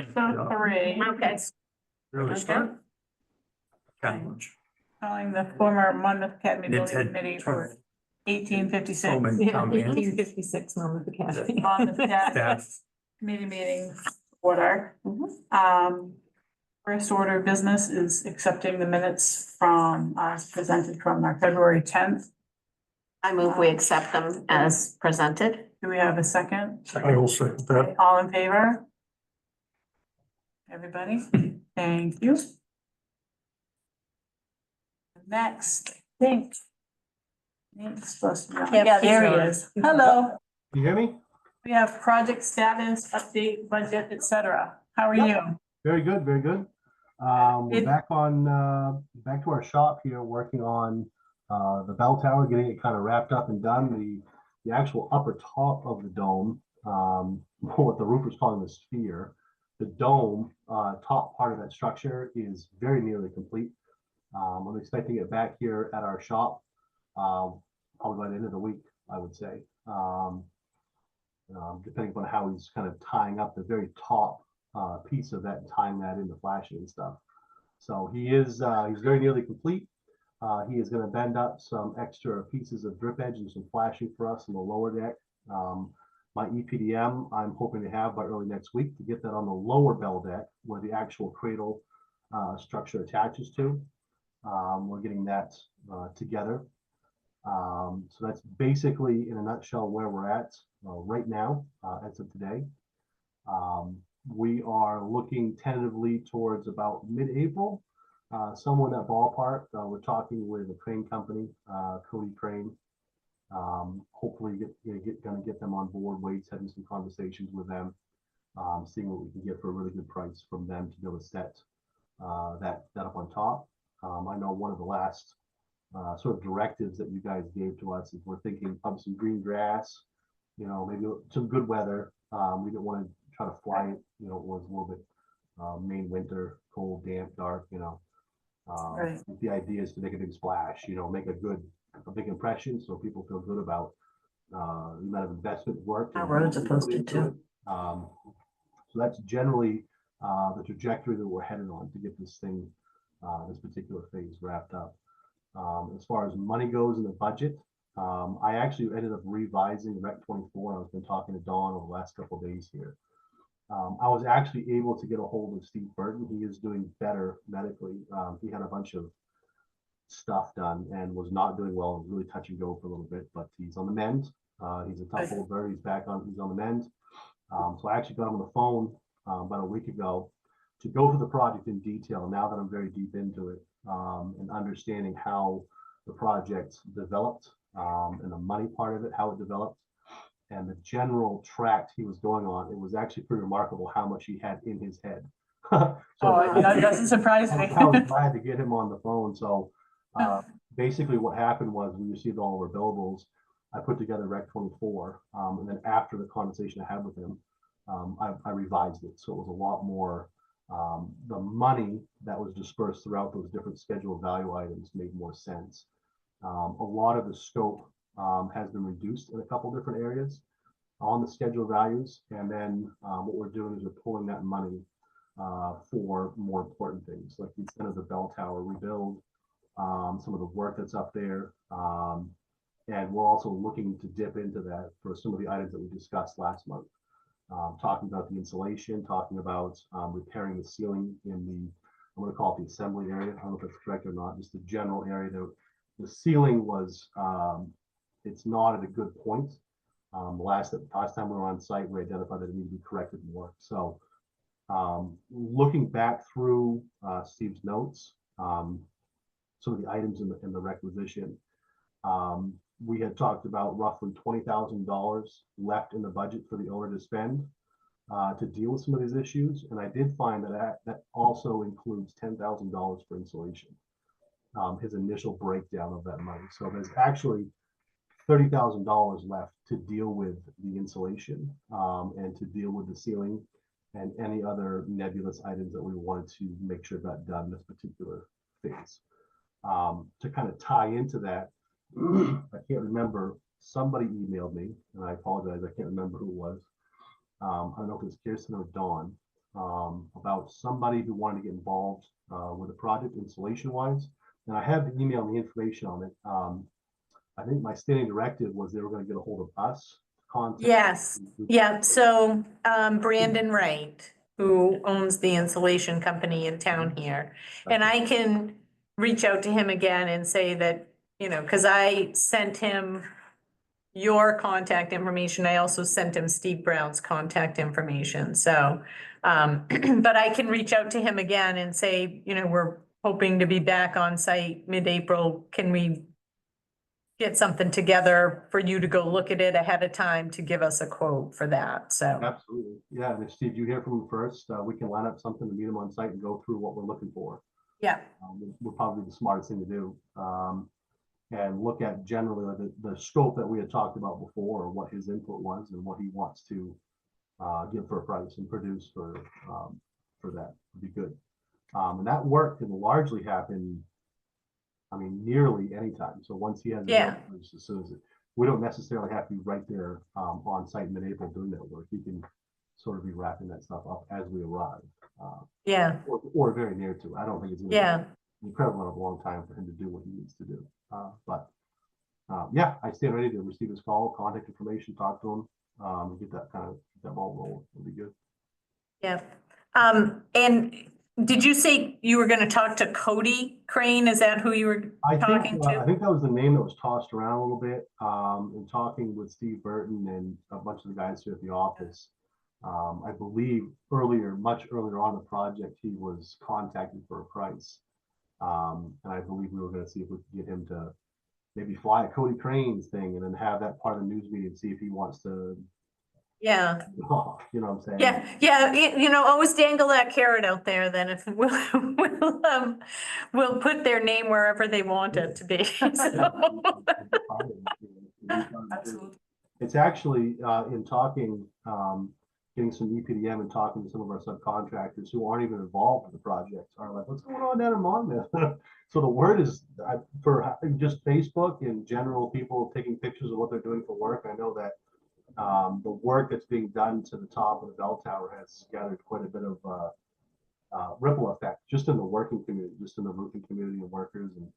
So three. Okay. Really Okay. start. Challenge. Calling the former Monmouth Academy It's Building a Committee for turn. 1856 So many Yeah, town meetings. 1856 Monmouth Academy. Monmouth Academy Staff. Committee meeting order. First order of business is accepting the minutes from, as presented from our February 10th. I move we accept them as presented. Do we have a second? I will second that. All in favor? Everybody, thank you. Next, I think. It's supposed to be on. Yep, Yeah, there he's he on. is. Hello, You hear me? we have project status, update, budget, etc. How are you? Very good, very good. We're It- back on, back to our shop here, working on the bell tower, getting it kind of wrapped up and done. The actual upper top of the dome, what the roofers calling the sphere, the dome, top part of that structure is very nearly complete. I'm expecting it back here at our shop, probably by the end of the week, I would say. Depending on how he's kind of tying up the very top piece of that and tying that into flashing and stuff. So he's very nearly complete. He is going to bend up some extra pieces of drip edge and some flashing for us in the lower deck. My EPDM I'm hoping to have by early next week to get that on the lower bell deck where the actual cradle structure attaches to. We're getting that together. So that's basically in a nutshell where we're at right now as of today. We are looking tentatively towards about mid-April, somewhere in that ballpark. We're talking with a crane company, Cody Crane. Hopefully gonna get them on board. Wade's having some conversations with them, seeing what we can get for a really good price from them to be able to set that up on top. I know one of the last sort of directives that you guys gave to us is we're thinking of some green grass, maybe some good weather. We didn't want to try to fly it, it was a little bit Maine winter, cold, damp, dark, Right. The idea is to make a big splash, make a big impression so people feel good about the amount of investment work. Our roads are posted too. So that's generally the trajectory that we're headed on to get this thing, this particular phase wrapped up. As far as money goes in the budget, I actually ended up revising Rec 24. I've been talking to Dawn over the last couple of days here. I was actually able to get a hold of Steve Burton. He is doing better medically. He had a bunch of stuff done and was not doing well, really touch and go for a little bit, but he's on the mend. He's a tough old bird. He's on the mend. So I actually got him on the phone about a week ago to go through the project in detail now that I'm very deep into it, and understanding how the project developed, and the money part of it, how it developed, and the general track he was going on. It was actually pretty remarkable how much he had in his head. That doesn't surprise me. I was glad to get him on the phone. So basically what happened was we received all of our billables. I put together Rec 24, and then after the conversation I had with him, I revised it. So it was a lot more, the money that was dispersed throughout those different scheduled value items made more sense. A lot of the scope has been reduced in a couple different areas on the scheduled values. And then what we're doing is we're pulling that money for more important things like the extent of the bell tower rebuild, some of the work that's up there. And we're also looking to dip into that for some of the items that we discussed last month. Talking about the insulation, talking about repairing the ceiling in the, I'm going to call it the assembly area. I don't know if that's correct or not, just the general area. The ceiling was, it's not at a good point. Last time we were on site, we identified that it needed to be corrected more. So looking back through Steve's notes, some of the items in the requisition, we had talked about roughly $20,000 left in the budget for the owner to spend to deal with some of these issues. And I did find that also includes $10,000 for insulation, his initial breakdown of that money. So there's actually $30,000 left to deal with the insulation and to deal with the ceiling and any other nebulous items that we wanted to make sure got done this particular phase. To kind of tie into that, I can't remember, somebody emailed me, and I apologize, I can't remember who it was. I don't know if it was Kirsten or Dawn, about somebody who wanted to get involved with the project installation wise. And I have the email and the information on it. I think my standing directive was they were going to get a hold of us. To contact. Yes, yeah, so Brandon Wright, who owns the insulation company in town here. And I can reach out to him again and say that, you know, because I sent him your contact information. I also sent him Steve Brown's contact information, so. But I can reach out to him again and say, you know, we're hoping to be back on site mid-April. Can we get something together for you to go look at it ahead of time to give us a quote for that, so. Absolutely. Yeah. And if Steve, you hear from him first, we can line up something to meet him on site and go through what we're looking for. Yeah, Would probably be the smartest thing to do. And look at generally like the scope that we had talked about before, or what his input was and what he wants to give for a price and produce for that would be good. And that work can largely happen, I mean, nearly anytime. So once he has, Yeah. as soon as we don't necessarily have to be right there on site mid-April doing that work. He can sort of be wrapping that stuff up as we arrive, yeah, or very near to. I don't think it's gonna yeah, be an incredible amount of long time for him to do what he needs to do. Yeah, I stand ready to receive his call, contact information, talk to him, get that ball rolling. It'll be good. yeah. And did you say you were gonna talk to Cody Crane? Is that who you were talking I to? think that was the name that was tossed around a little bit, in talking with Steve Burton and a bunch of the guys here at the office. I believe much earlier on in the project, he was contacted for a price. And I believe we were gonna see if we could get him to maybe fly a Cody Crane's thing and then have that part of the news media and see if he wants to, Yeah, you know what I'm saying? yeah, you know, always dangle that carrot out there, then if we'll put their name wherever they want it to be, so. Absolutely. It's actually, in talking, getting some EPDM and talking to some of our subcontractors who aren't even involved in the project are like, what's going on down in Monmouth? So the word is for just Facebook in general, people taking pictures of what they're doing for work. I know that the work that's being done to the top of the bell tower has gathered quite a bit of ripple effect just in the working community, just in the roofing community of workers. And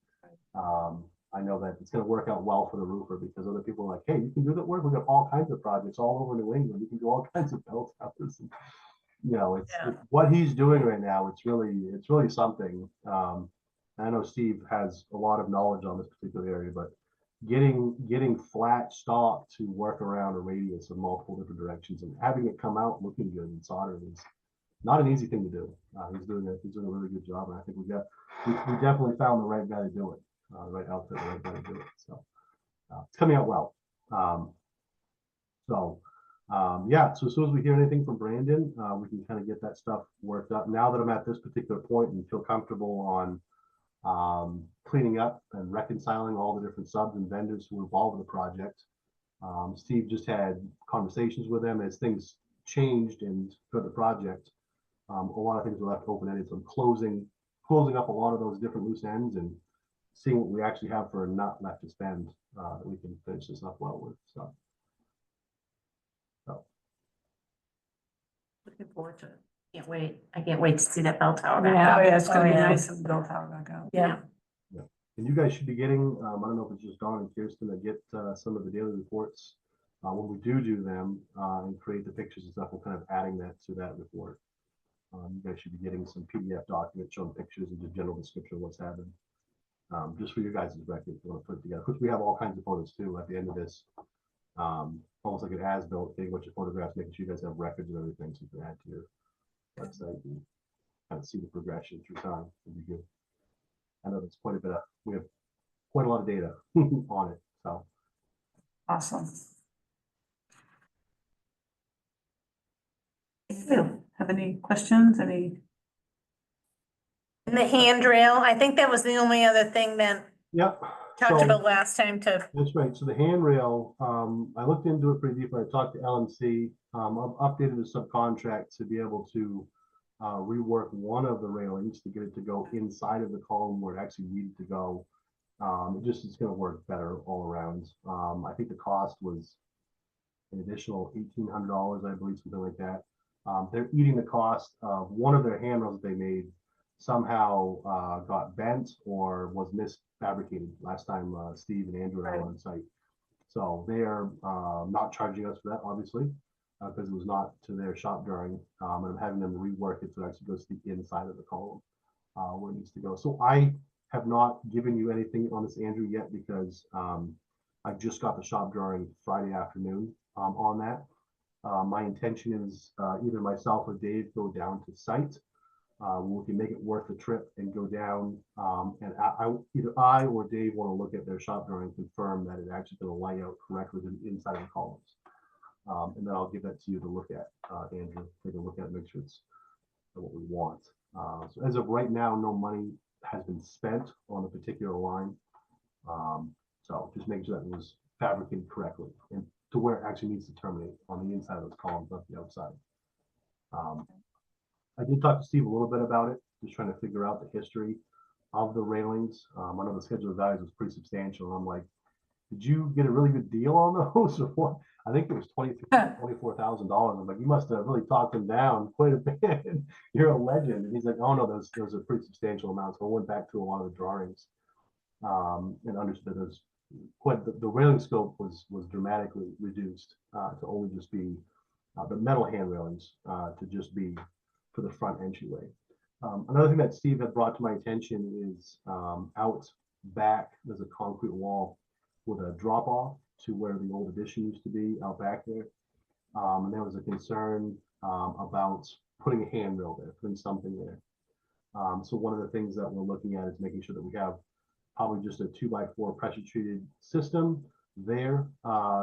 I know that it's going to work out well for the roofer because other people are like, hey, you can do that work. We've got all kinds of projects all over New England. You can do all kinds of bell towers. And, you know, it's what he's doing right now. It's really something. I know Steve has a lot of knowledge on this particular area, but getting flat stock to work around a radius of multiple different directions and having it come out looking good and soldered is not an easy thing to do. He's doing a really good job, and I think we definitely found the right guy to do it, the right outfit, the right guy to do it. So it's coming out well. Yeah. So as soon as we hear anything from Brandon, we can kind of get that stuff worked up. Now that I'm at this particular point and feel comfortable on cleaning up and reconciling all the different subs and vendors who were involved in the project. Steve just had conversations with them as things changed and for the project. A lot of things were left open-ended. So I'm closing up a lot of those different loose ends and seeing what we actually have for a nut left to spend that we can finish this up well with. So. Looking forward to it. Can't wait. I can't wait to see that bell tower back Yeah. up. Oh, yeah, it's gonna be yeah. nice if the bell tower back out. Yeah, And you guys should be getting, I don't know if it's just Dawn and Kirsten that get some of the daily reports. When we do them and create the pictures and stuff, we're kind of adding that to that report. You guys should be getting some PDF documents showing pictures and the general description of what's happening. Just for your guys' record, if you want to put it together. Which we have all kinds of photos too at the end of this. Almost like an as-built thing, bunch of photographs, making sure you guys have records of everything so you can add to your website and kind of see the progression through time. It'd be good. I know that's quite a bit we have quite a lot of data on it. So Awesome. Have any questions? and the handrail, I think that was the only other thing that yep. talked So- about last time to, That's right. So the handrail, I looked into it pretty deeply. I talked to LMC, I've updated the subcontract to be able to rework one of the railings to get it to go inside of the column where it actually needed to go. It's going to work better all around. I think the cost was an additional $1,800, I believe, something like that. They're eating the cost of one of their handrails they made somehow got bent or was misfabricated last time Steve and Andrew were on site. So they are not charging us for that, obviously, because it was not to their shop drawing. And I'm having them rework it so it actually goes to the inside of the column where it needs to go. So I have not given you anything on this, Andrew, yet because I just got the shop drawing Friday afternoon on that. My intention is either myself or Dave go down to site. We can make it worth the trip and go down. And either I or Dave want to look at their shop drawing and confirm that it's actually going to lay out correctly to the inside of the columns. And then I'll give that to you to look at, Andrew. Take a look at it, make sure it's what we want. So as of right now, no money has been spent on a particular line. So just make sure that it was fabricated correctly and to where it actually needs to terminate on the inside of those columns, not the outside. I did talk to Steve a little bit about it, just trying to figure out the history of the railings. I know the schedule of values was pretty substantial. And I'm like, did you get a really good deal on those? Or what? I think it was $24,000. I'm like, you must have really talked them down quite a bit. You're a legend. And he's like, oh no, those are pretty substantial amounts. So I went back to a lot of the drawings and understood there's quite the railing scope was dramatically reduced to only just be the metal hand railings to just be for the front entryway. Another thing that Steve had brought to my attention is out back, there's a concrete wall with a drop off to where the old addition used to be out back there. And there was a concern about putting a handrail there, putting something there. So one of the things that we're looking at is making sure that we have probably just a 2x4 pressure treated system there.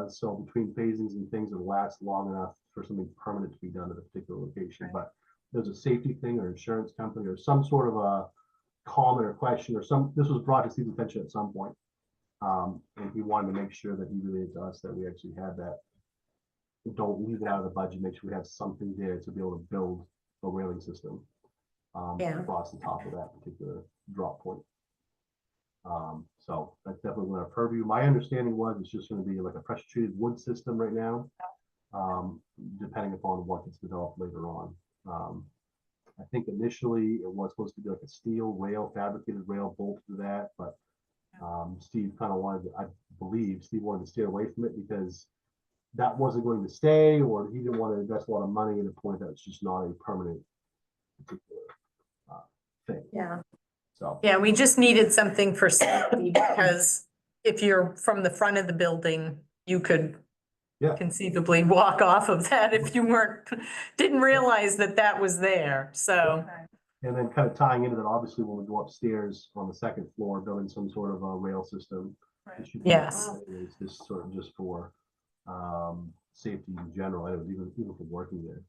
So between phasings and things that last long enough for something permanent to be done at a particular location. Right. But there's a safety thing or insurance company or some sort of a comment or question or this was brought to Steve's attention at some point. And he wanted to make sure that he related to us that we actually had that. Don't leave it out of the budget, make sure we have something there to be able to build a railing system across the top of that particular drop point. So that's definitely in our purview. My understanding was it's just going to be like a pressure treated wood system right now, depending upon what gets developed later on. I think initially it was supposed to be like a steel rail, fabricated rail bolt to that, but Steve kind of wanted to, I believe Steve wanted to steer away from it because that wasn't going to stay, or he didn't want to invest a lot of money at a point that's just not a permanent particular thing. Yeah. So Yeah, we just needed something for safety because if you're from the front of the building, you could conceivably walk off of that if you didn't realize that was there. So. and then kind of tying into that, obviously when we go upstairs on the second floor, building some sort of a rail system. Right. Yes. Is this sort of just for safety in general, and it was even for working there.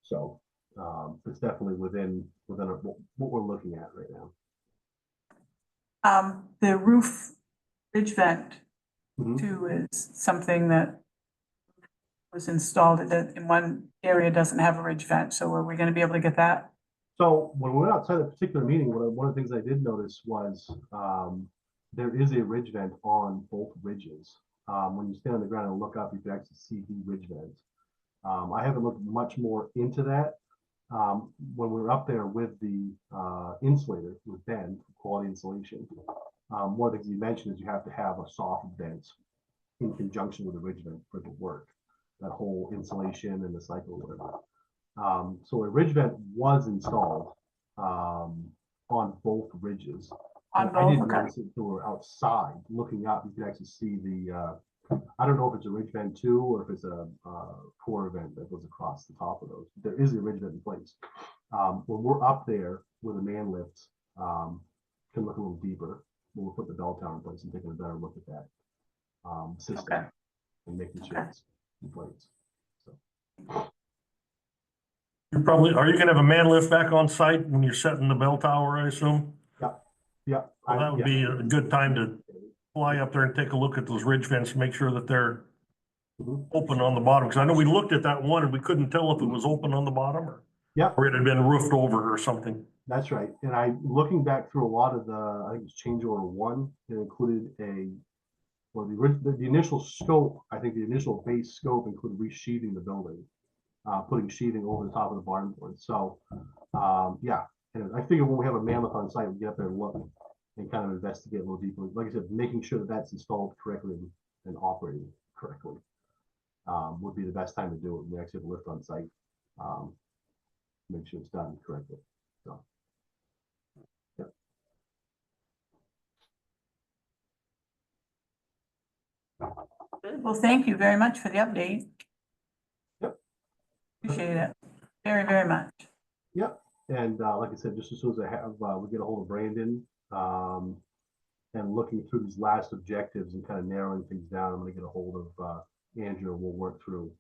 So it's definitely within what we're looking at right now. The roof ridge vent Mhm. too is something that was installed in one area doesn't have a ridge vent. So are we going to be able to get that? So when we were outside a particular meeting, one of the things I did notice was there is a ridge vent on both ridges. When you stand on the ground and look up, you can actually see the ridge vent. I haven't looked much more into that. When we were up there with the insulator with Ben, quality insulation, one of the things you mentioned is you have to have a soft vent in conjunction with the ridge vent for it to work. That whole insulation and the cycle, whatever. So a ridge vent was installed on both ridges. On I didn't both? Okay. notice it until we were outside looking up. You can actually see the. I don't know if it's a ridge vent too, or if it's a core vent that goes across the top of those. There is a ridge vent in place. When we're up there with a man lift, can look a little deeper. When we put the bell tower in place and taking a better look at that system Okay. and making sure it's in place. So. Are you gonna have a man lift back on site when you're setting the bell tower, I assume? Yeah. Well, that would be a good time to fly up there and take a look at those ridge vents, make sure that they're Mhm. open on the bottom, because I know we looked at that one and we couldn't tell if it was open on the bottom Yeah. or it had been roofed over or something. That's right. And looking back through a lot of I think it's change order 1, it included a well, the initial scope, I think the initial base scope included resheathing the building, putting sheathing over the top of the barn board. So, yeah, and I figure when we have a mammoth on site, we get up there and look and kind of investigate a little deeper. Like I said, making sure that that's installed correctly and operating correctly would be the best time to do it. We actually have a lift on site, make sure it's done correctly. So, yeah. Well, thank you very much for the update. Yep. Appreciate it very, very much. Yep. And like I said, just as soon as I have, we get a hold of Brandon and looking through these last objectives and kind of narrowing things down, I'm going to get a hold of Andrew and we'll work through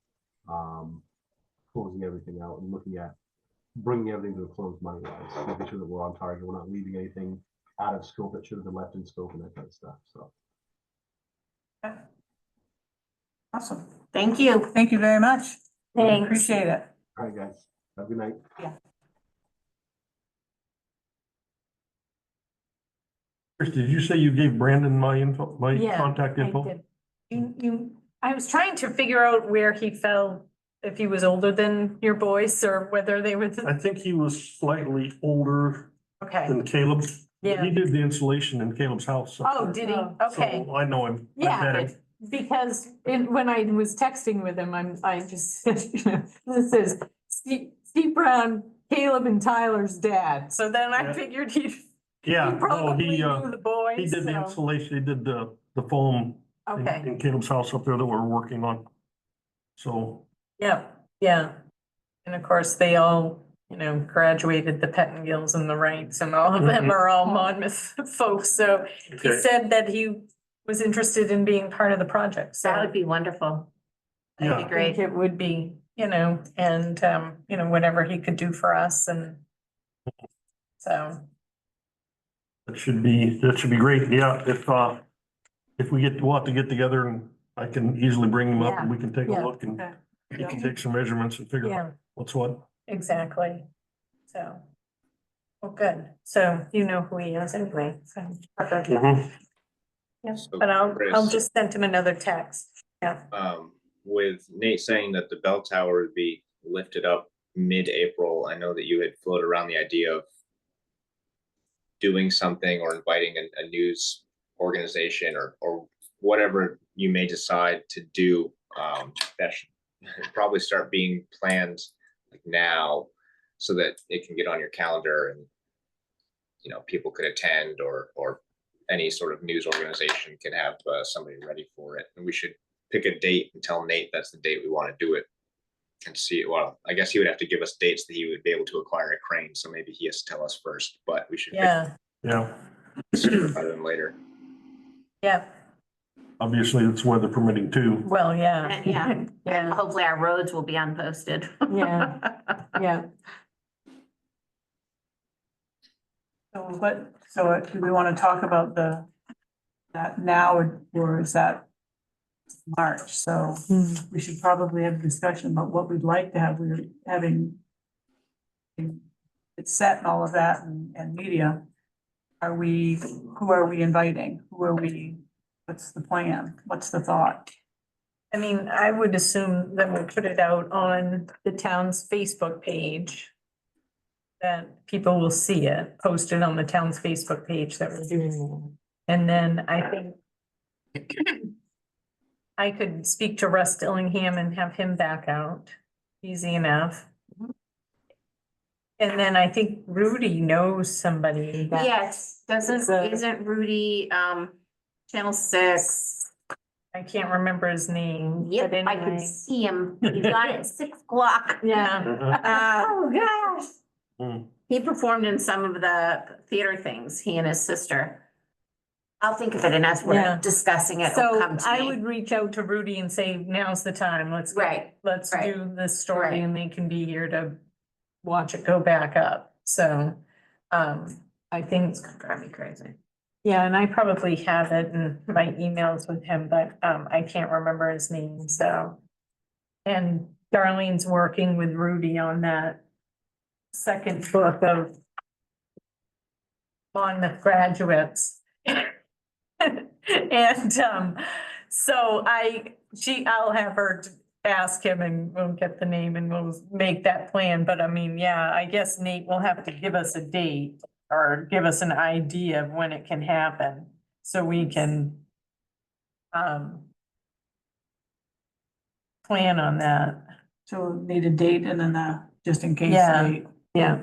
closing everything out and looking at bringing everything to a close money-wise, making sure that we're on target. We're not leaving anything out of scope that should have been left in scope and that kind of stuff. So. Awesome. Thank you. Thank you very much. Thanks. Appreciate it. All right, guys. Have a good night. Chris, did you say you gave Brandon my info, my Yeah, contact I info? did. I was trying to figure out where he fell, if he was older than your boys or whether they were, I think he was slightly older okay, than Caleb. yeah. He did the installation in Caleb's house. Oh, did he? Okay. So I know him. I Yeah, met him. because when I was texting with him, I just said, you know, this is Steve Brown, Caleb and Tyler's dad. So then I Yeah. figured he Yeah, no, probably he, knew the boys. he did the so- installation, he did the foam in Okay, in Caleb's house up there that we're working on. So, yeah, yeah. And of course, they all, you know, graduated the Pettingills and the Wrights and all of them Mhm. are all Monmouth folks. So he okay, said that he was interested in being part of the project. So That would be wonderful. That'd Yeah. be great. it would be, you know, and, you know, whatever he could do for us and so, that should be great. Yeah, if we we'll have to get together and I can easily bring him up and we can take a Yeah. look and Okay. he can take some measurements and figure out yeah, what's what. exactly. So, well, good. So you know who he is anyway, so. Mhm. Yeah, So, but I'll Chris- just send him another text. Yeah, With Nate saying that the bell tower would be lifted up mid-April, I know that you had floated around the idea of doing something or inviting a news organization or whatever you may decide to do, that should probably start being planned like now so that it can get on your calendar and, you know, people could attend or any sort of news organization can have somebody ready for it. And we should pick a date and tell Nate that's the date we want to do it and see. Well, I guess he would have to give us dates that he would be able to acquire a crane. So maybe he has to tell us first, but we should pick yeah, Yeah, sooner rather than later. yeah, obviously it's weather permitting too. well, yeah. Yeah. And Yeah, hopefully our roads will be unposted. Yeah. yeah. So do we want to talk about that now or is that March? So we should probably have a discussion about what we'd like to have. We're having it's set and all of that and media. Who are we inviting? What's the plan? What's the thought? I mean, I would assume that we'll put it out on the town's Facebook page. That people will see it posted on the town's Facebook page that we're doing. it. And then I think I could speak to Russ Dillingham and have him back out. Easy enough. And then I think Rudy knows somebody. that- Yes, isn't Rudy, Channel 6? I can't remember his name. Yep, but I could anyway. see him. He got it at 6 o'clock. Yeah, Mhm. Oh, gosh. Mm. He performed in some of the theater things, he and his sister. I'll think of it, and as Yeah. we're discussing it, it'll so come to I me. would reach out to Rudy and say, now's the time, let's. Right, Let's right, do this story right. and they can be here to watch it go back up. So, I think, drive me crazy. yeah, and I probably have it in my emails with him, but, I can't remember his name, so. And Darlene's working with Rudy on that second book of Monmouth graduates. And, So I'll have her ask him and we'll get the name and we'll make that plan. But I mean, yeah, I guess Nate will have to give us a date or give us an idea of when it can happen. So we can plan on that. So we'll need a date and then just in case Yeah. date. Yeah.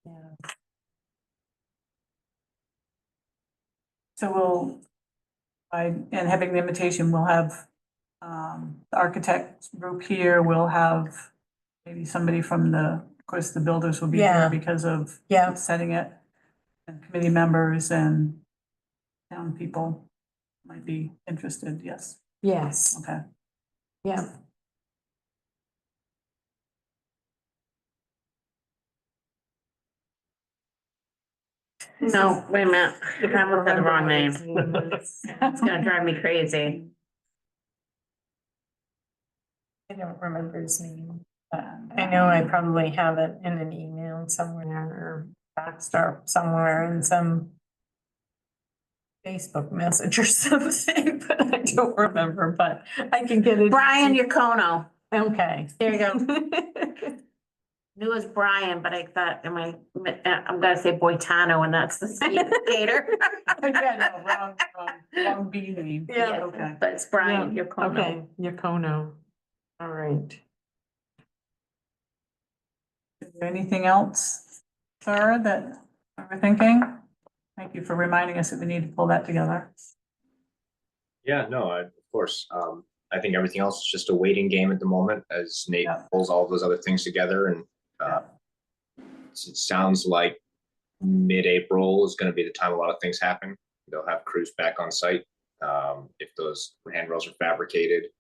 Yeah. So and having the invitation, we'll have, the architect group here, we'll have maybe somebody from of course, the builders will be Yeah. here because of Yeah. setting it. And committee members and town people might be interested, yes, Yes. okay. Yeah. No, wait a minute, you probably said the wrong name. It's gonna drive me crazy. I don't remember his name. I know I probably have it in an email somewhere or faxed or somewhere in some Facebook message or something, but I don't remember, but I can get it. Brian Yacono, Okay. there you go. Knew it was Brian, but I thought, I'm gonna say Boitano, and that's the skater. Yeah, no, wrong B name. Yeah. Okay. But it's Brian Yacono. Okay, Yacono. All right. Is there anything else, Sarah, that we're thinking? Thank you for reminding us that we need to pull that together. Yeah, no, of course. I think everything else is just a waiting game at the moment as Nate Yeah. pulls all of those other things together and it sounds like mid-April is gonna be the time a lot of things happen. They'll have crews back on site. If those handrails are fabricated,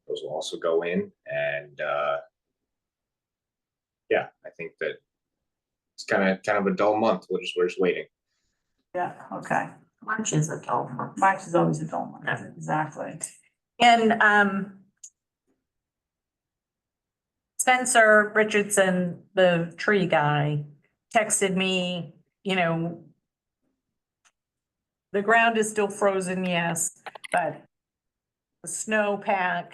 those will also go in and yeah, I think that it's kind of a dull month. We're just waiting. Yeah, okay. March is a dull month. March is always a dull month, Yeah. exactly. And Spencer Richardson, the tree guy, texted me, the ground is still frozen, yes, but the snowpack,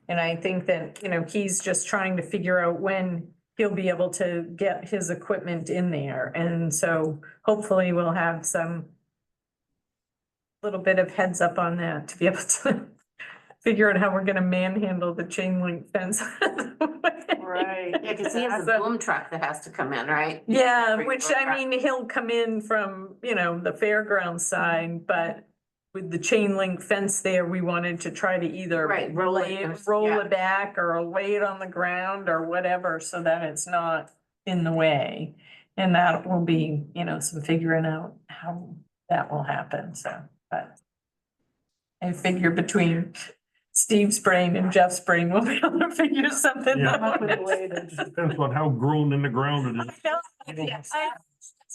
and I think that, he's just trying to figure out when he'll be able to get his equipment in there. And so hopefully we'll have some little bit of heads up on that to be able to figure out how we're gonna manhandle the chain link fence. Right. Yeah, cause he has a boom truck that has to come in, right? Yeah, which I mean, he'll come in from, the fairgrounds side, but with the chain link fence there, we wanted to try to either Right, roll it, roll yeah. it back or lay it on the ground or whatever, so that it's not in the way. And that will be, some figuring out how that will happen, so, but I figure between Steve's brain and Jeff's brain, we'll be able to figure something Yeah. out. It just depends on how grown in the ground it is.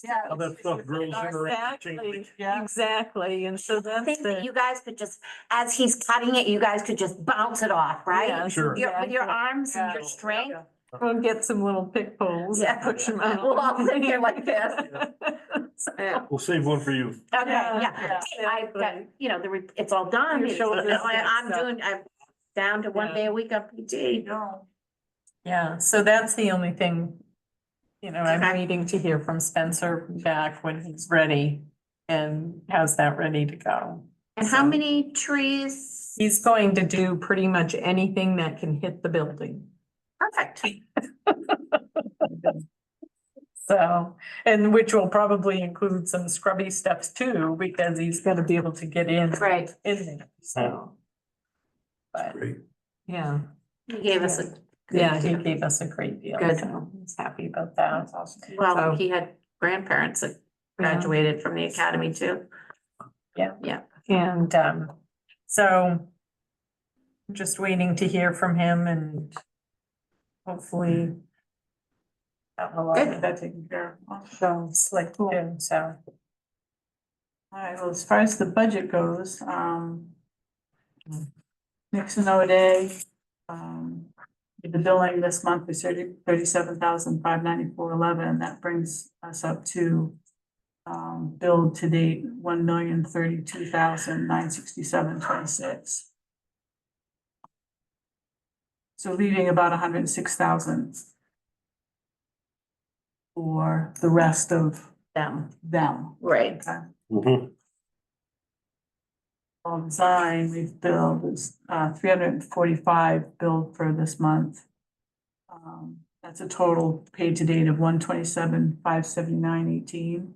Yeah. How that stuff grows in around the chain Exactly, link. Yeah. exactly, and so I that's think that the. you guys could just, as he's cutting it, you guys could just bounce it off, right? Yes, Sure. With your exactly. arms and your Yeah. strength. We'll get some little pick poles Yeah. and push them out. We'll all sit here like this. Yeah. We'll save one for you. Okay, Yeah, yeah, I've got, exactly. it's all done, Your it's- shoulders I'm and stuff. I'm down to one Yeah. day a week on PT. Yeah, so that's the only thing, I'm Okay. waiting to hear from Spencer back when he's ready and has that ready to go. And how So- many trees? He's going to do pretty much anything that can hit the building. Perfect. So, and which will probably include some scrubby steps too, because he's gonna be able to get in. Right. In there, so. But, Great. yeah, He gave us a. yeah, he gave us a great deal, Good. so he's happy about that. That's awesome. Well, So- he had grandparents that graduated from the academy too. Yeah. Yeah. And, so I'm just waiting to hear from him and hopefully that will all Get get that taken care of. so slick too, so. All right, well, as far as the budget goes, Nixon O'Day, the billing this month is 37,594.11. That brings us up to billed to date, 1,032,967.26. So leaving about 106,000 for the rest of Them, them. right. Okay. Mhm. All design we've billed is 345 billed for this month. That's a total paid to date of 127,579.18.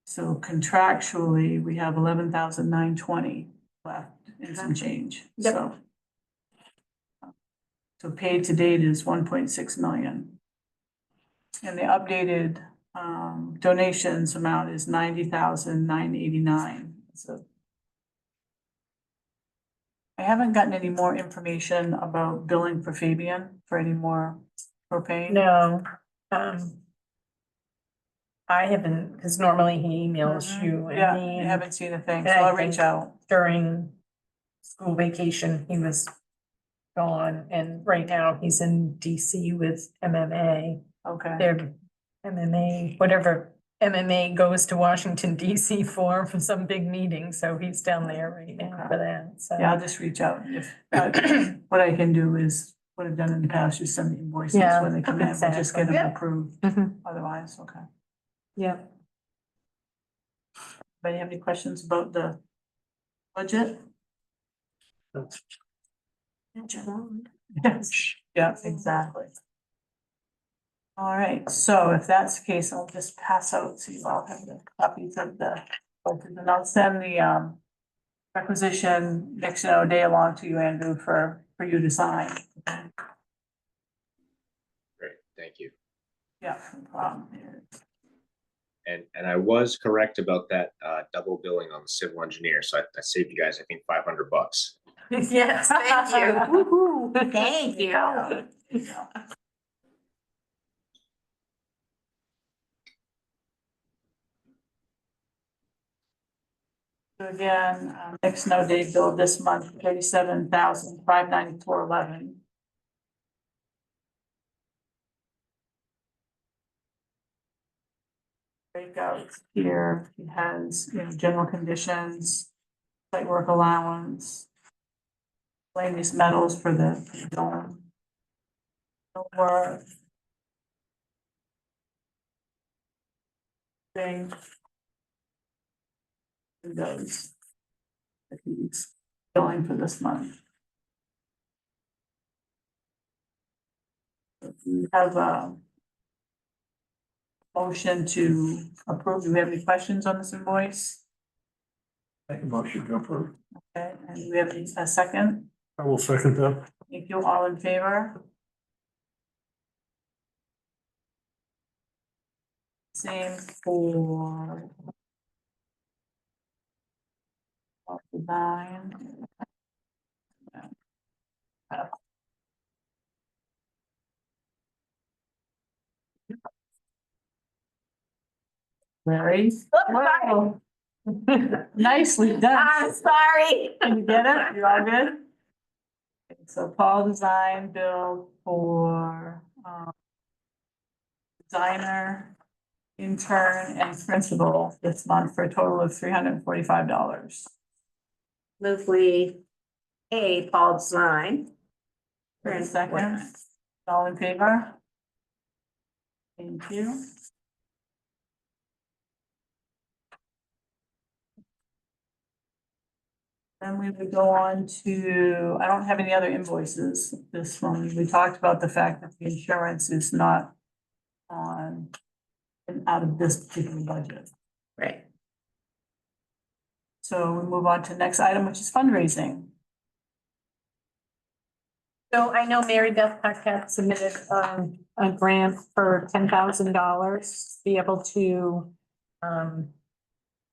So contractually, we have 11,920 left and some change, Yep. so. So paid to date is 1.6 million. And the updated donations amount is 90,989. So I haven't gotten any more information about billing for Fabian for any more propane. No, I haven't, because normally he emails Mhm. you Yeah, and I me, haven't seen a thing, so and I I'll reach think- out. during school vacation, he was gone, and right now he's in DC with MMA. Okay, Their MMA, whatever MMA goes to Washington DC for some big meeting, so he's down there right now for that, so. yeah, I'll just reach out. If, what I can do is, what I've done in the past, just send the invoices Yeah, when they come in, we'll just get exactly. them Yeah. approved, Mhm. otherwise, okay. Yeah. Anybody have any questions about the budget? Yes, yeah, exactly. All right, so if that's the case, I'll just pass out, so you all have the copies of the, and I'll send the requisition next day along to you, Andrew, for you to sign. Great, thank you. Yeah, no problem. And I was correct about that double billing on the civil engineer, so I saved you guys, I think, $500. Yes, thank you. Woo-hoo. Thank you. Yeah. So again, next snow day bill this month, 37,594.11. Breakouts here, it has, general conditions, site work allowance. Miscellaneous metals for the dome. Work. Thing. Those. That he's billing for this month. We have a motion to approve. Do we have any questions on this invoice? Make a motion to approve. Okay, and do we have a second? I will second that. Thank you, all in favor? Same for. Design. Larry? Wow. Nicely done. I'm sorry. You get it? You all good? Okay, so Paul design build for, designer, intern and principal this month for a total of $345. Move we pay Paul Design. For a second, all in favor? Thank you. Then we would go on to, I don't have any other invoices this one. We talked about the fact that the insurance is not on and out of this particular budget. Right. So we move on to the next item, which is fundraising. So I know Mary Beth Paquette submitted a grant for $10,000 to be able to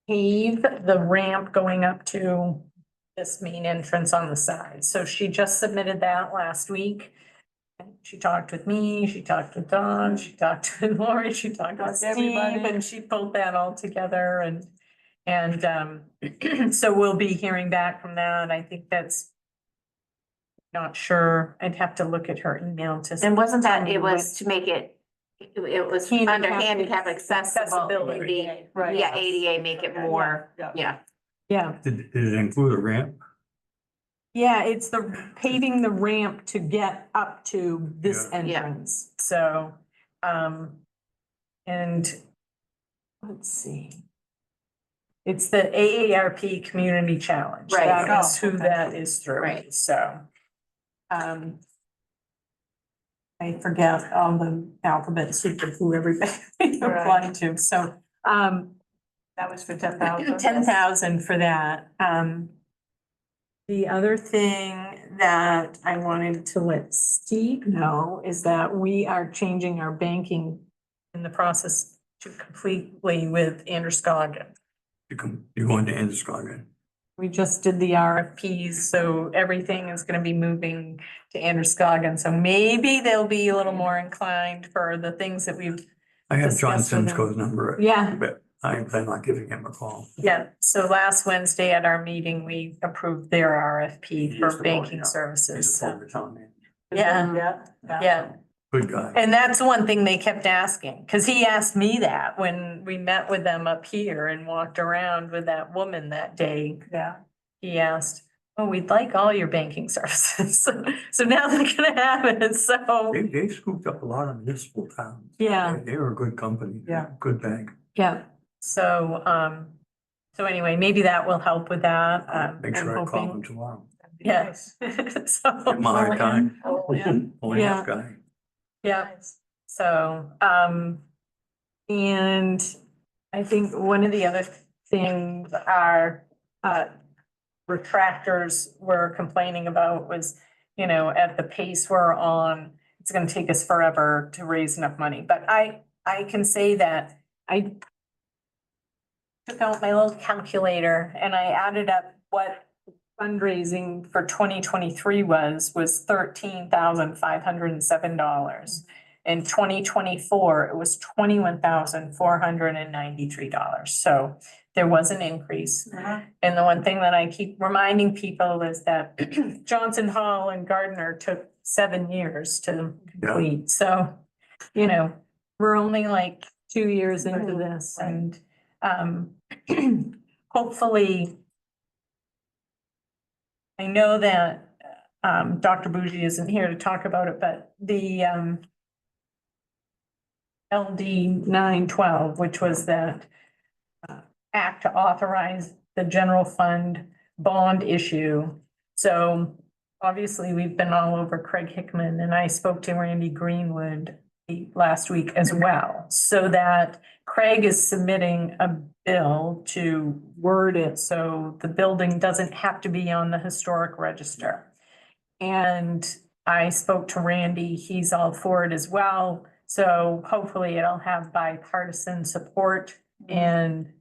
pave the ramp going up to this main entrance on the side. So she just submitted that last week. She talked with me, she talked with Dawn, she talked with Lori, she talked with Steve, Everybody. and she pulled that all together and so we'll be hearing back from that. I think that's not sure. I'd have to look at her email to. And wasn't tell that, me it was what- to make it it was Handicap under handicap accessibility. accessibility, right. Yeah, ADA make it more, Yeah. yeah. Yeah. Did it include a ramp? Yeah, it's the paving the ramp to get up to this Yeah. Yeah. entrance, so, and let's see. It's the AARP Community Challenge. Right. That is Oh, who okay. that is through, Right. so. I forget all the alphabet soup of who everybody applied to, so, That was for 10,000. 10,000 for that. The other thing that I wanted to let Steve know is that we are changing our banking in the process to completely with Androscoggin. You're going to Androscoggin. We just did the RFPs, so everything is gonna be moving to Androscoggin, so maybe they'll be a little more inclined for the things that we've. I have John Discuss with them. Simcoe's number. Yeah. But I plan on giving him a call. Yeah, so last Wednesday at our meeting, we approved their RFP He's for the banking one, yeah. services, He's a so, former town man. yeah, Yeah. yeah. Good guy. And that's one thing they kept asking, cause he asked me that when we met with them up here and walked around with that woman that day. Yeah. He asked, oh, we'd like all your banking services. So now they're gonna have it, so, They scooped up a lot of municipal towns. yeah, They were a good company. Yeah. Good bank. yeah. So, so anyway, maybe that will help with that. Make I'm sure I call hoping. him tomorrow. Yeah. Give So, him a hard time. Only Yeah. half guy. yeah, so, and I think one of the other things our, retractors were complaining about was, you know, at the pace we're on, it's gonna take us forever to raise enough money, but I can say that I took out my little calculator and I added up what fundraising for 2023 was $13,507. In 2024, it was $21,493. So there was an increase. And the one thing that I keep reminding people is that Johnson Hall and Gardner took 7 years to complete. So, you know, we're only like 2 years into this and hopefully I know that Dr. Bougie isn't here to talk about it, but the LD 912, which was that act to authorize the general fund bond issue. So obviously, we've been all over Craig Hickman and I spoke to Randy Greenwood last week as well. So that Craig is submitting a bill to word it so the building doesn't have to be on the historic register. And I spoke to Randy, he's all for it as well. So hopefully it'll have bipartisan support and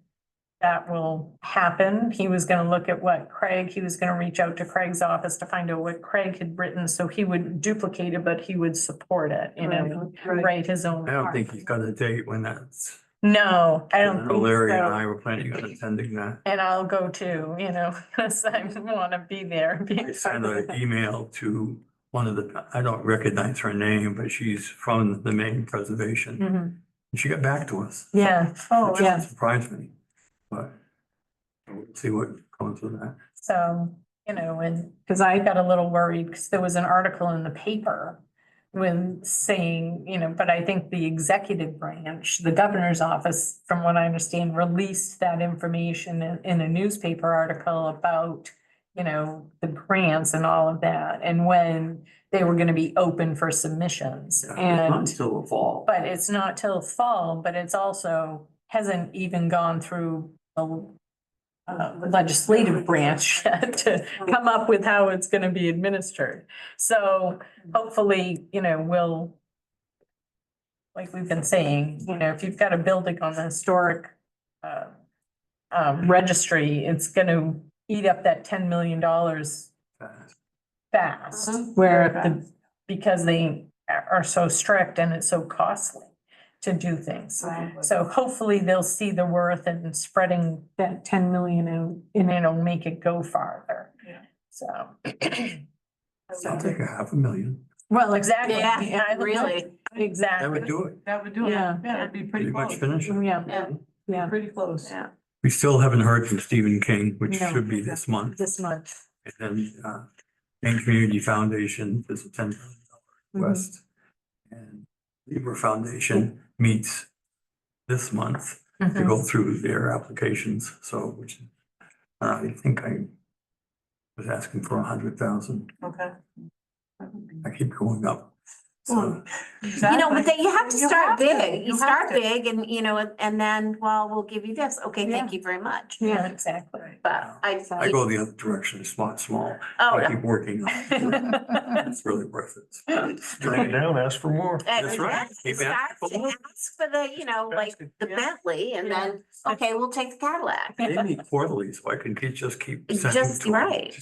that will happen. He was gonna look at what he was gonna reach out to Craig's office to find out what Craig had written, so he would duplicate it, but he would support it, you know, Right. write his own. I don't part. think he's got a date when that's. No, I I don't know think Larry and so. I were planning on attending that. And I'll go too, you know, because I wanna be there. be I part sent of an it. email to one of the, I don't recognize her name, but she's from the Maine Preservation. Mhm. And she got back to us. Yeah, Oh, yeah. Which surprised me, but we'll see what comes with that. So, you know, and, cause I got a little worried, cause there was an article in the paper when saying, you know, but I think the executive branch, the governor's office, from what I understand, released that information in a newspaper article about, you know, the grants and all of that, and when they were gonna be open for submissions, Not and until the fall. but it's not till fall, but it's also hasn't even gone through the legislative branch yet to come up with how it's gonna be administered. So hopefully, you know, we'll, like we've been saying, you know, if you've got a building on the historic registry, it's gonna eat up that $10 million fast, where the, because they are so strict and it's so costly to do things. So hopefully they'll see the worth in spreading that 10 million out and it'll make it go farther. Yeah. So. I'll take $500,000. Well, exactly. Yeah, I really. That exactly. would do it. That would do it. Yeah. Yeah, it'd be pretty Pretty much close. finish it. Yeah, Yeah. yeah, Pretty close. Yeah. We still haven't heard from Stephen King, which No. should be this month. this month. And then, King Community Foundation is a $10,000 request. And Libra Foundation meets this month to Mhm. go through their applications, so, which, I think I was asking for 100,000. Okay. I keep going up. So, You know, Exactly. but then you have to You start have to. big. You You have start to. big and, you know, and then, well, we'll give you this. Okay, thank you very much. Yeah, exactly. But I go the other direction, small. Oh, I yeah. keep working on it. It's really worth it. Bring it down, ask for more. That's right. Keep Start asking for to more. ask for the, you know, like the Yeah. Bentley and Yeah. then, okay, we'll take the Cadillac. They meet quarterly, so I can just keep sending Just to them. right.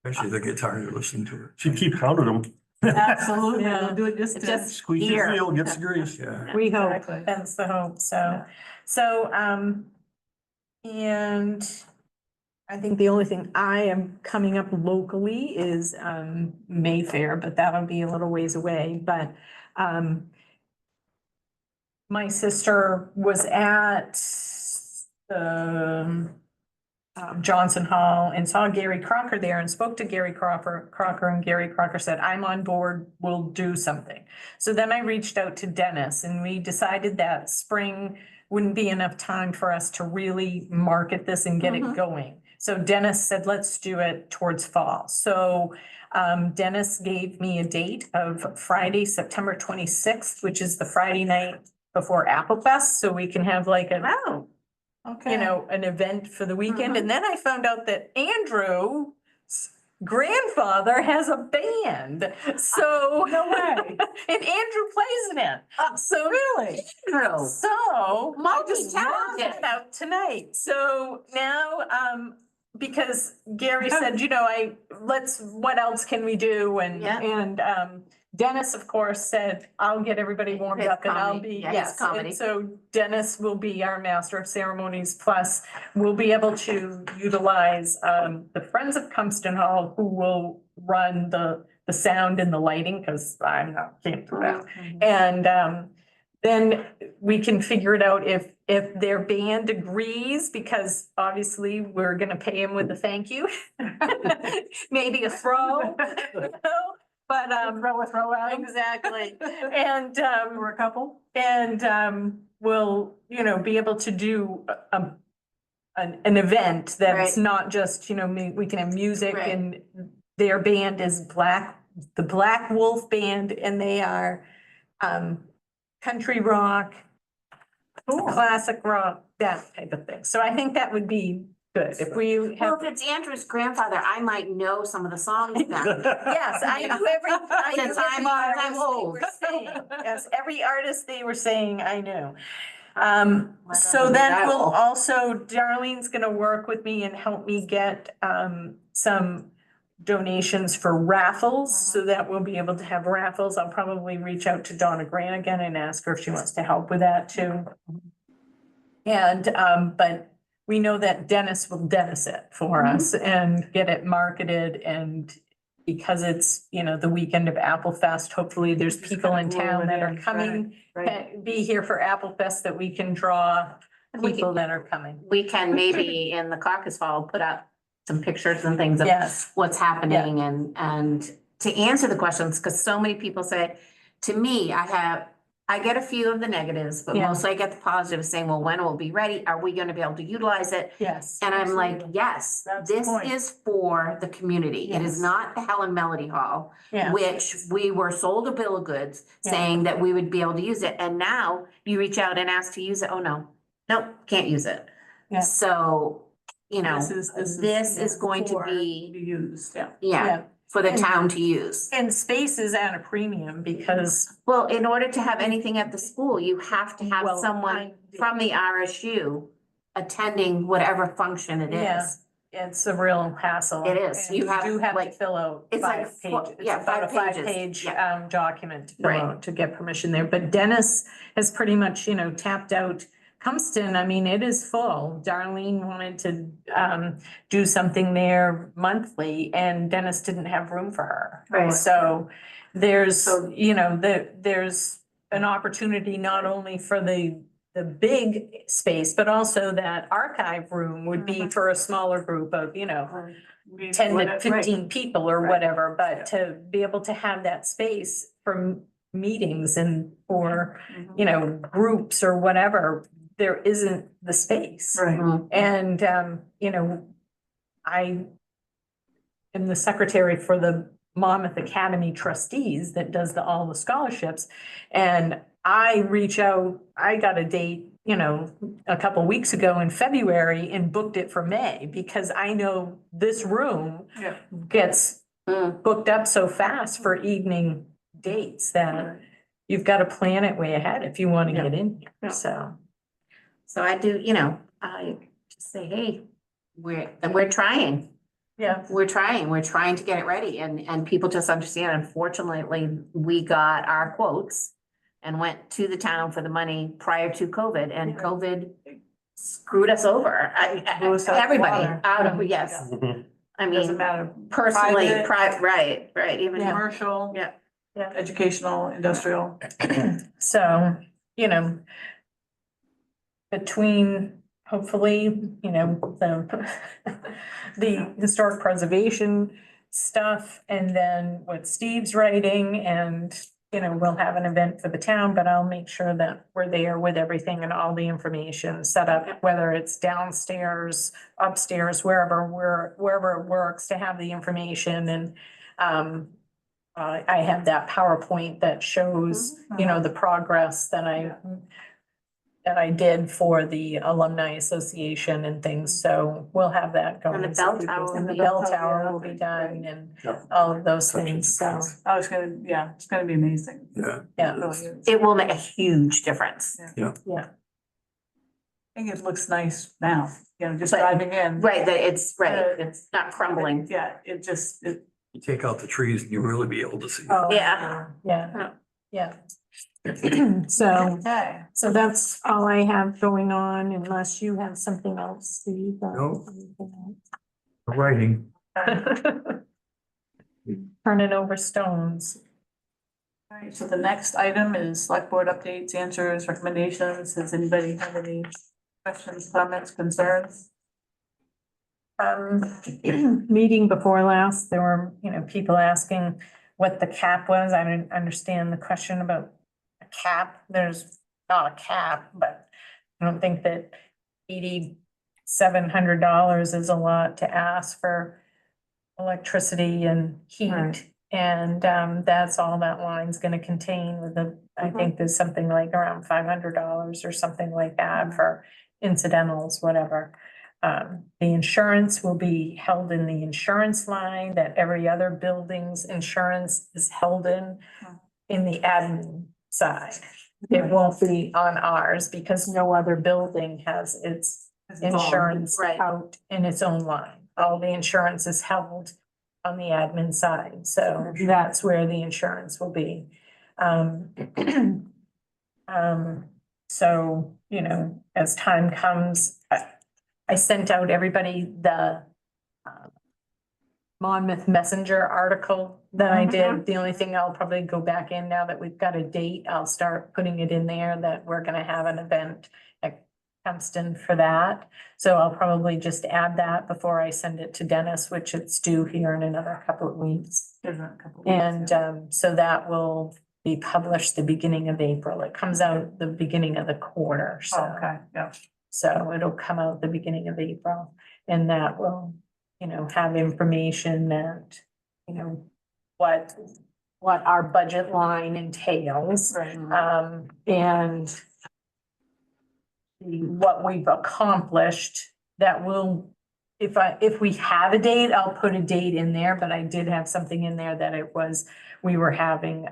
Eventually they get tired of listening to it. She'd keep counting them. Absolutely. Yeah. They'll do it just It's to. just Squeeze here. your wheel, gets the grease. Yeah. We hope, Exactly. that's the hope, Yeah. and I think the only thing I am coming up locally is, Mayfair, but that'll be a little ways away, but, my sister was at the Johnson Hall and saw Gary Crocker there and spoke to Gary Crocker, and Gary Crocker said, I'm on board, we'll do something. So then I reached out to Dennis and we decided that spring wouldn't be enough time for us to really market this and get it Mhm. going. So Dennis said, let's do it towards fall. So Dennis gave me a date of Friday, September 26th, which is the Friday night before Apple Fest, so we can have like a, Oh, Okay. you know, an event for the weekend. And then I found out that Andrew's grandfather has a band. So. No way. And Andrew plays in it. So. Really? Andrew. So. I just found Multi-talented. that out tonight. So now, because Gary said, you know, what else can we do? And, Yeah. and, Dennis, of course, said, I'll get everybody warmed His up and I'll comedy. be, Yeah, his yes. comedy. And so Dennis will be our master of ceremonies, plus we'll be able to utilize, the Friends of Cumston Hall, who will run the sound and the lighting, because can't do that. And then we can figure it out if their band agrees, because obviously we're gonna pay him with a thank you. Maybe a throw, you know, but Throw out. exactly. And For a couple? and we'll, you know, be able to do an event that's Right. not just, you know, we can have music Right. and their band is the Black Wolf Band, and they are country rock, classic rock, that type of thing. So I think that would be good if we Well, have, if it's Andrew's grandfather, I might know some of the songs then. yes, I knew I knew Since I'm- every I'm artist they old. were saying. Yes, every artist they were saying, I knew. My So God, then that we'll old. also, Darlene's gonna work with me and help me get some donations for raffles, so that we'll be able to have raffles. I'll probably reach out to Donna Grant again and ask her if she wants to help with that too. And but we know that Dennis will Dennis it for us and get it marketed, and because it's, you know, the weekend of Apple Fest, hopefully there's Just people in kinda town that are roll it in, coming, Right. be here for Apple Fest, that we can draw And we people can, that are coming. we can maybe in the caucus hall, put up some pictures and things of Yes, what's happening and to answer the questions, because so many people say, to me, I get a few of the negatives, but Yeah. mostly I get the positives saying, well, when will it be ready? Are we gonna be able to utilize it? yes. And I'm like, Absolutely. yes, That's the this point. is for the community. It Yes. is not the Helen Melody Hall, Yeah. which we were sold a bill of goods Yeah. saying that we would be able to use it. And now you reach out and ask to use it. Oh, no, nope, can't use it. Yeah. So, you know, This is going to for be, used, yeah. yeah, for the And- town to use. And space is at a premium because. Well, in order to have anything at the school, you have to have well, someone from the RSU attending whatever function it Yeah. is. It's a real hassle. It is. And You have, do have to like- fill out it's like 5 four- pages. yeah, It's about a 5 pages, 5-page yeah. document to fill Right. out to get permission there. But Dennis has pretty much, you know, tapped out Compton, I mean, it is full. Darlene wanted to do something there monthly and Dennis didn't have room for her. Right. So there's, So- you know, there's an opportunity not only for the big space, but also that archive room would be Mhm. for a smaller group of, you know, We- 10 to right. 15 people or Right. whatever, Yeah. but to be able to have that space for meetings and for, Mhm. you know, groups or whatever, there isn't the space. Right. And, you know, I am the secretary for the Monmouth Academy trustees that does all the scholarships. And I reach out, I got a date, you know, a couple weeks ago in February and booked it for May because I know this room Yeah. gets Mm. booked up so fast for evening dates that you've got to plan it way ahead if you want to Yeah. get in Yeah. here, so. So I do, you know, I just say, hey, we're trying. Yeah. We're trying to get it ready and people just understand, unfortunately, we got our quotes and went to the town for the money prior to COVID and Yeah. COVID screwed us over. Blew us out of the Everybody water. out of, yes. Mhm. I Doesn't mean, matter. personally, Private, right, even. Commercial. Yeah. Yeah. Educational, industrial. So, you know, between hopefully, you know, the historic preservation stuff and then what Steve's writing and, you know, we'll have an event for the town, but I'll make sure that we're there with everything and all the information set up, whether it's downstairs, upstairs, wherever it works to have the information and, I have that PowerPoint that shows, you know, the progress that I did for the Alumni Association and things, so we'll have that going. And the bell tower. And the bell tower will be done and Yeah. all of those things, so, I was gonna, yeah, it's gonna be amazing. Yeah, yeah. It really is. It will make a huge difference. Yeah, I think it looks nice now, you know, just But- driving in. Right, that it's it's not crumbling. Yeah, it just, you take out the trees and you really be able to see. oh, Yeah. yeah, yeah. So, okay. so that's all I have going on unless you have something else, Steve. No. Writing, Turning over stones. All right, so the next item is select board updates, answers, recommendations. Does anybody have any questions, comments, concerns? Meeting before last, there were, you know, people asking what the cap was. I didn't understand the question about a cap. There's not a cap, but I don't think that $8,700 is a lot to ask for electricity and heat. Right. And that's all that line's gonna contain with the, I think there's something like around $500 or something like that for incidentals, whatever. The insurance will be held in the insurance line that every other building's insurance is held in the admin side. It won't be on ours because no other building has its insurance Right. out in its own line. All the insurance is held on the admin side, so that's where the insurance will be. So, you know, as time comes, I sent out everybody the Monmouth Messenger article that I did. The only thing I'll probably go back in now that we've got a date, I'll start putting it in there that we're gonna have an event at Kempston for that. So I'll probably just add that before I send it to Dennis, which it's due here in another couple of weeks. Give it a couple weeks, And so that will be published the beginning of April. It comes out the beginning of the quarter, so. Oh, okay, yeah. So it'll come out the beginning of April and that will, you know, have information that, you know, what our budget line entails. Right. And what we've accomplished that will, if we have a date, I'll put a date in there, but I did have something in there that it was, we were having,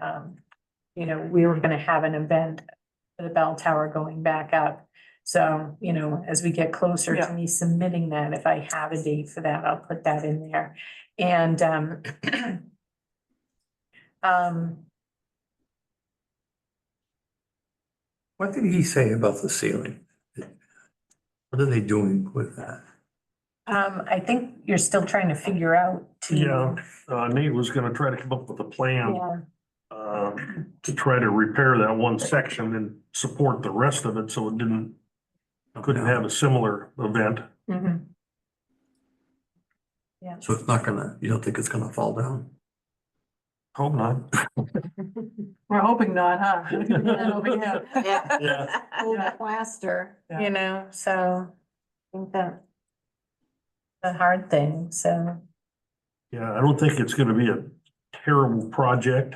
you know, we were gonna have an event for the bell tower going back up. So, you know, as we get closer to Yeah. me submitting that, if I have a date for that, I'll put that in there. And, what did he say about the ceiling? What are they doing with that? I think you're still trying to figure out to. Yeah, Nate was gonna try to come up with a plan, Yeah, to try to repair that one section and support the rest of it, so it couldn't have a similar event. mhm. So it's not gonna, you don't think it's gonna fall down? Hope not. We're hoping not, huh? Hoping, yeah. Yeah. Old Yeah. plaster, Yeah. you know, so I think that a hard thing, so. Yeah, I don't think it's gonna be a terrible project.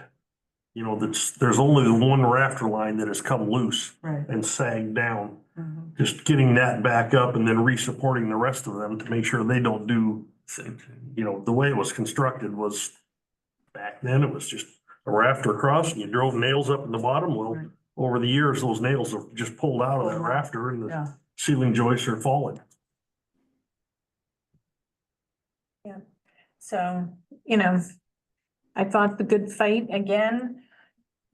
You know, there's only the one rafter line that has come loose Right. and sagged down. Mhm. Just getting that back up and then re-supporting the rest of them to make sure they don't do, Same thing. you know, the way it was constructed was back then, it was just a rafter across and you drove nails up in the bottom. Well, Right. over the years, those nails have just pulled out of that rafter and the Yeah. ceiling joists are falling. So, you know, I fought the good fight again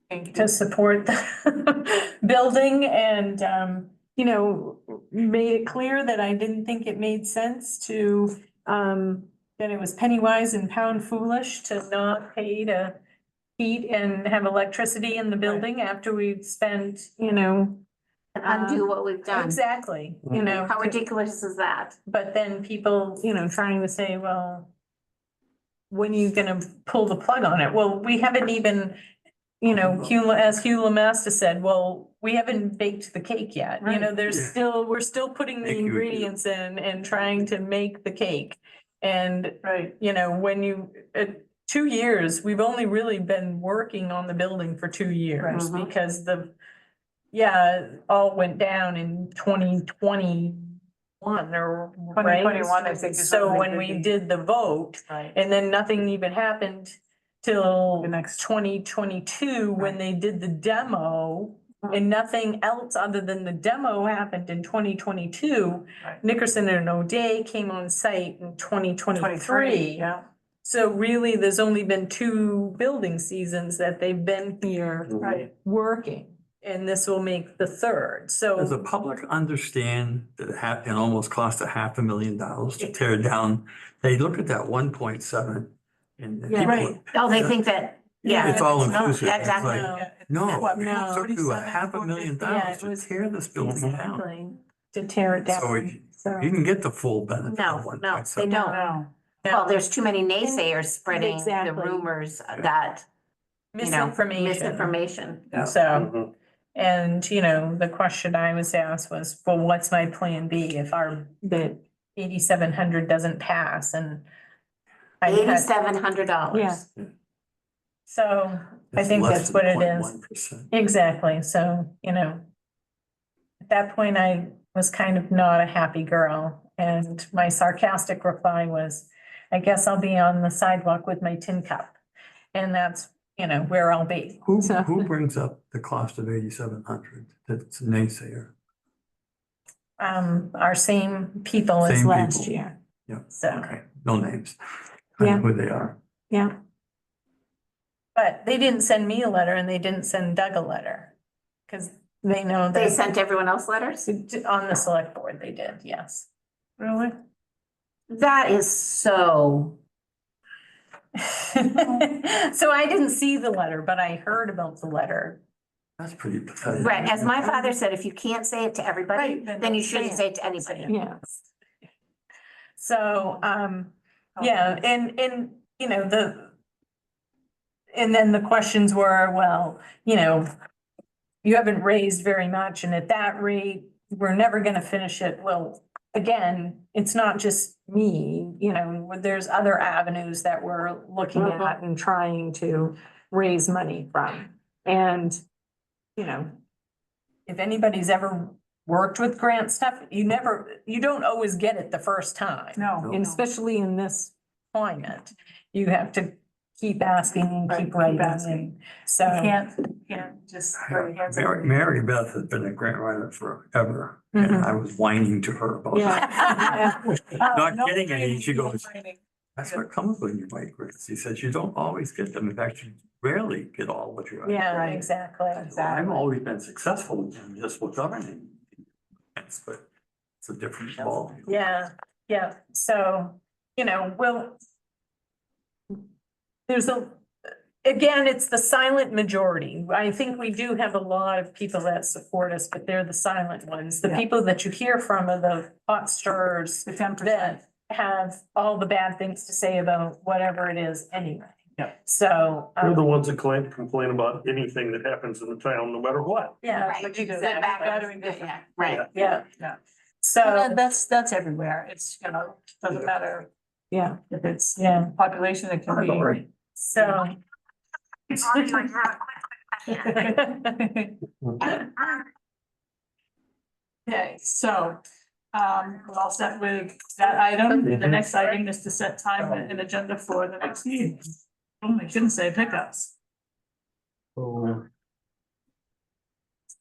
Thank you. to support the building and, you know, made it clear that I didn't think it made sense to, that it was penny wise and pound foolish to not pay to heat and have electricity in the building after we've spent, you know. Undo what we've done. Exactly, you know. How ridiculous is that? But then people, you know, trying to say, well, when are you gonna pull the plug on it? Well, we haven't even, you know, as Hugh Lamasta said, well, we haven't baked the cake yet. You know, Right. there's Yeah. still, we're still putting the Thank you, Hugh. ingredients in and trying to make the cake. And, Right. you know, when you, 2 years, we've only really been working on the building for 2 years Right. Mhm. because it all went down in 2021 or, right? 2021, I think, is So when when they we did the- did the vote, Right. and then nothing even happened till The next- 2022, when Right. they did the demo. And nothing else other than the demo happened in 2022. Right. Nickerson and O'Day came on site in 2023. 23, yeah. So really, there's only been 2 building seasons that they've been here Right. working. And this will make the 3rd, Does the so. public understand that it almost cost $500,000 to tear down? They look at that 1.7 and the Yeah. people- Right. Oh, they think that, yeah. It's all It's not. inclusive. It's Exactly. like, Yeah, it's no, what, it No. took you 37, $500,000 Yeah, it was- to tear this building down. Exactly, to tear it So down, so. you can get the full benefit No, of no, 1.7. they don't. No. Well, there's too many naysayers spreading the Exactly. rumors that, you know, misinformation. Yeah. So, Mhm. and, you know, the question I was asked was, well, what's my plan B if the 8,700 doesn't pass and. I had- $8,700. So, I It's think less that's than what it is. 0.1%. Exactly, so, you know. At that point, I was kind of not a happy girl, and my sarcastic reply was, I guess I'll be on the sidewalk with my tin cup. And that's, you know, where I'll be. Who So- brings up the cost of 8,700? That's a naysayer. Our same people as Same last people. year. Yeah. So, Okay, no names. I know Yeah. who they are. yeah. But they didn't send me a letter and they didn't send Doug a letter. Cause they know They that sent everyone else letters? on the select board, they did, yes. Really? That is so, So I didn't see the letter, but I heard about the letter. That's pretty pathetic. right, as my father said, if you can't say it to everybody, Right, then then you don't shouldn't say say it. it to anybody. Yes. So, yeah, and, you know, and then the questions were, well, you know, you haven't raised very much and at that rate, we're never gonna finish it. Well, again, it's not just me, you know, there's other avenues that we're looking at and trying to raise money from. And, you know, if anybody's ever worked with grant stuff, you don't always get it the first time. No. And especially in this climate, you have to keep asking and Right, keep keep writing, asking. and so. Can't just throw your hands up. Mary Beth has been a grant writer forever, and Mhm. I was whining to her about that. Yeah. Not No getting any, she training, goes, training. That's what comes when you write grants. He says, you don't always get them. In fact, you rarely get all what you write. Yeah, Right. exactly. Well, I've always been successful in municipal governing. But It's a different ball. Yeah, yeah, so, you know, there's again, it's the silent majority. I think we do have a lot of people that support us, but they're the silent ones. The Yeah. people that you hear from are the hot stirrers The 10%. that have all the bad things to say about whatever it is anyway. Yeah. So, They're the ones that complain about anything that happens in the town, no matter what. yeah, Right, But you sit said back better and- and different. yeah, right. yeah. Yeah. So, That's everywhere. It's, you know, doesn't matter yeah, if it's yeah, population, it can be. so. Okay, so, we're all set with that item. The next item is to set time and agenda for the next meeting. Oh, I shouldn't say pickups. So,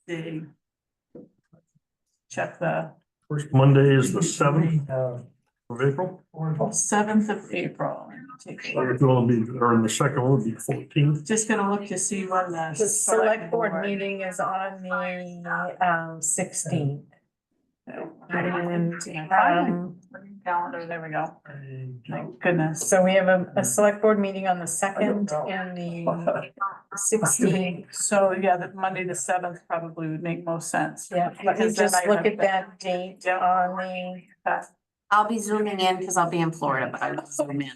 See. Check the first Monday is the seventh of April. 7th of April. Take a So look. it's gonna be, or in the second one would be 14th. Just gonna look to see when the. The select board meeting is on the 16th. And Calendar, there we go. Thank goodness. so we have a select board meeting on the 2nd and the 16th. So, yeah, the Monday, the 7th probably would make most sense. Yeah, let me Because then just I look have at that date Yeah. on the. I'll be zooming in because I'll be in Florida, but I'll zoom in.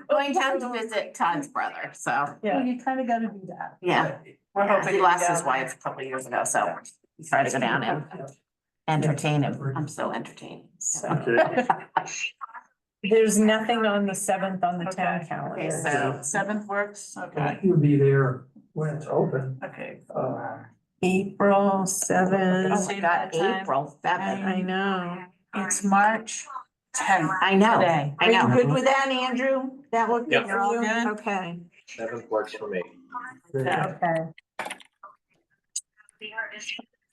Going down to visit Todd's brother, so, Well, Yeah, you kind of got to do that. yeah. We're hoping. He lost his yeah. wife a couple of years ago, so we try to go down and entertain him. I'm so entertaining. so Okay. there's nothing on the 7th on the town Okay. Okay, calendar. so 7th works, okay, You'll be there when it's open. okay. April 7th. oh my God, April 7th. I know. It's March 10th. I know, Today. I Are you know. good with that, Andrew? That look good Yeah. for You're all you? good? Okay, 7th works for me. okay.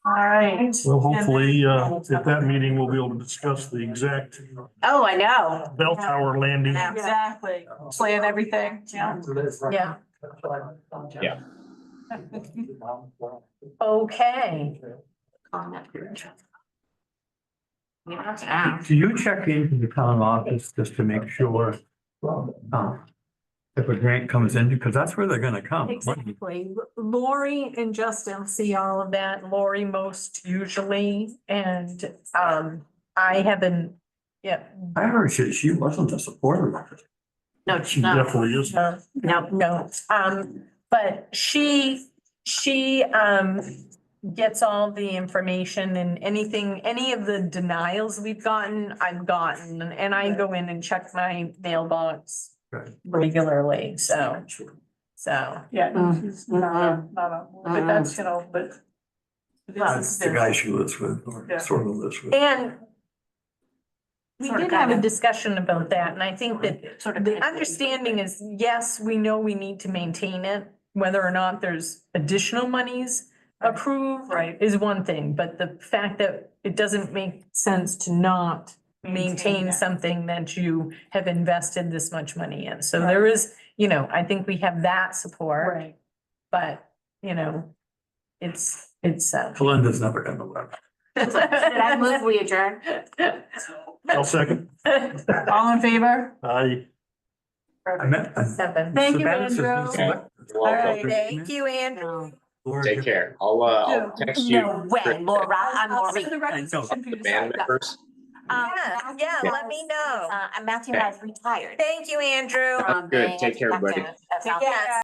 All right. Well, hopefully, at that meeting, we'll be able to discuss the exact Oh, I know. bell tower landing. Yeah. Exactly, plan everything, yeah. Yeah. Yeah. Okay. On that group. Yeah. Do you check into the town office just to make sure, if a grant comes in, because that's where they're gonna come. Exactly. Lori and Justin see all of that. Lori most usually, and I haven't, yeah. I heard she wasn't a supporter of it. No, She no, definitely is. No, but she gets all the information and anything, any of the denials we've gotten, I've gotten, and I go in and check my mailbox Right. regularly, so. Yeah, no, she's not but that's, you know, but. That's the guy she lives with, or Yeah. sort of lives with. And we Sort of, did have a kinda. discussion about that, and I think that Sort of. the understanding is, yes, we know we need to maintain it. Whether or not there's additional monies approved. Right. Is one thing, but the fact that it doesn't make sense to not maintain it. something that you have invested this much money in. So there is, you know, I think we have that support, Right. but, you know, it's. Belinda's never gonna let. Did I move, we adjourn? I'll second. All in favor? I. I met. 7. Thank you, Savannah says Andrew. no select- You're welcome. right. Thank you, Andrew. Laura, Take care. I'll text you. No way, Laura, I'm I'll send the Maureen. requisition for you to Band sign. members. Yeah, let me know. Matthew has retired. Thank you, Andrew. Good. Take care, everybody. That's how- Yes.